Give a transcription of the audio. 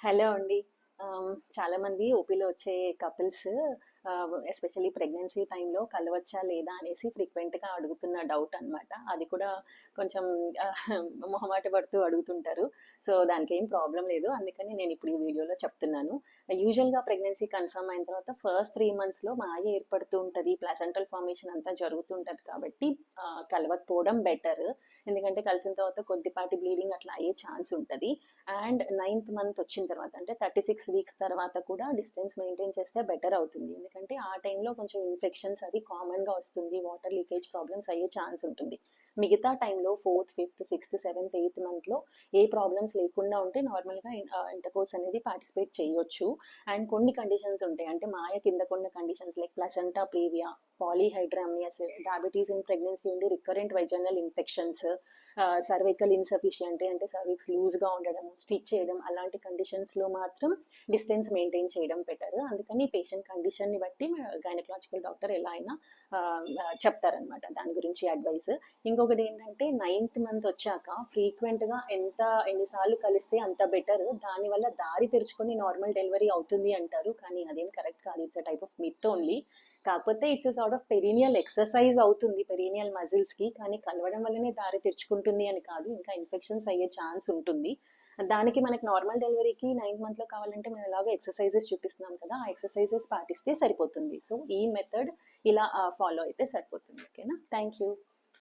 Hello అండి. చాలామంది ఓపీలో వచ్చే కపుల్స్ ఎస్పెషల్లీ ప్రెగ్నెన్సీ టైంలో కలవచ్చా లేదా అనేసి ఫ్రీక్వెంట్గా అడుగుతున్న డౌట్ అనమాట. అది కూడా కొంచెం మొహమాట పడుతూ అడుగుతుంటారు. సో దానికి ఏం ప్రాబ్లం లేదు, అందుకని నేను ఇప్పుడు ఈ వీడియోలో చెప్తున్నాను. యూజువల్గా ప్రెగ్నెన్సీ కన్ఫర్మ్ అయిన తర్వాత ఫస్ట్ 3 monthsలో మాయ ఏర్పడుతూ ఉంటుంది, ప్లాసెంటల్ ఫార్మేషన్ అంతా జరుగుతుంటుంది. కాబట్టి కలవకపోవడం బెటర్. ఎందుకంటే కలిసిన తర్వాత కొద్దిపాటి బ్లీడింగ్ అట్లా అయ్యే ఛాన్స్ ఉంటుంది. అండ్ 9th month వచ్చిన తర్వాత అంటే 36 weeks తర్వాత కూడా డిస్టెన్స్ మెయింటైన్ చేస్తే బెటర్ అవుతుంది. ఎందుకంటే ఆ టైంలో కొంచెం ఇన్ఫెక్షన్స్ అది కామన్గా వస్తుంది, వాటర్ లీకేజ్ ప్రాబ్లమ్స్ అయ్యే ఛాన్స్ ఉంటుంది. మిగతా టైంలో 4th, 5th, 6th, 7th, 8th మంత్లో ఏ ప్రాబ్లమ్స్ లేకుండా ఉంటే నార్మల్గా ఇంటర్కోర్స్ అనేది పార్టిసిపేట్ చేయొచ్చు. అండ్ కొన్ని కండిషన్స్ ఉంటాయి, అంటే మాయ కింద కొన్ని conditions like placenta previa, polyhydramnios, diabetes in pregnancy ఉండి recurrent vaginal infections, cervical insufficient అంటే సర్విక్స్ లూజ్గా ఉండడం, స్టిచ్ చేయడం, అలాంటి కండిషన్స్లో మాత్రం డిస్టెన్స్ మెయింటైన్ చేయడం బెటర్. అందుకని పేషెంట్ కండిషన్ని బట్టి గైనకలాజికల్ డాక్టర్ ఎలా అయినా చెప్తారనమాట దాని గురించి అడ్వైస్. ఇంకొకటి ఏంటంటే 9th month వచ్చాక ఫ్రీక్వెంట్గా ఎన్నిసార్లు కలిస్తే అంత బెటర్. దానివల్ల దారి తెరుచుకొని నార్మల్ డెలివరీ అవుతుంది అంటారు, కానీ అదేం కరెక్ట్ కాదు. It's a type of myth only. కాకపోతే it's sort of perineal exercise అవుతుంది పెరీనియల్ మజిల్స్కి, కానీ కలవడం వల్లనే దారి తెరుచుకుంటుంది అని కాదు, ఇంకా ఇన్ఫెక్షన్స్ అయ్యే ఛాన్స్ ఉంటుంది. దానికి మనకి నార్మల్ డెలివరీకి 9th monthలో కావాలంటే మేము ఎలాగో ఎక్సర్సైజెస్ చూపిస్తున్నాం కదా, ఆ ఎక్సర్సైజెస్ పాటిస్తే సరిపోతుంది. సో ఈ మెథడ్ ఇలా ఫాలో అయితే సరిపోతుంది. ఓకేనా? Thank you.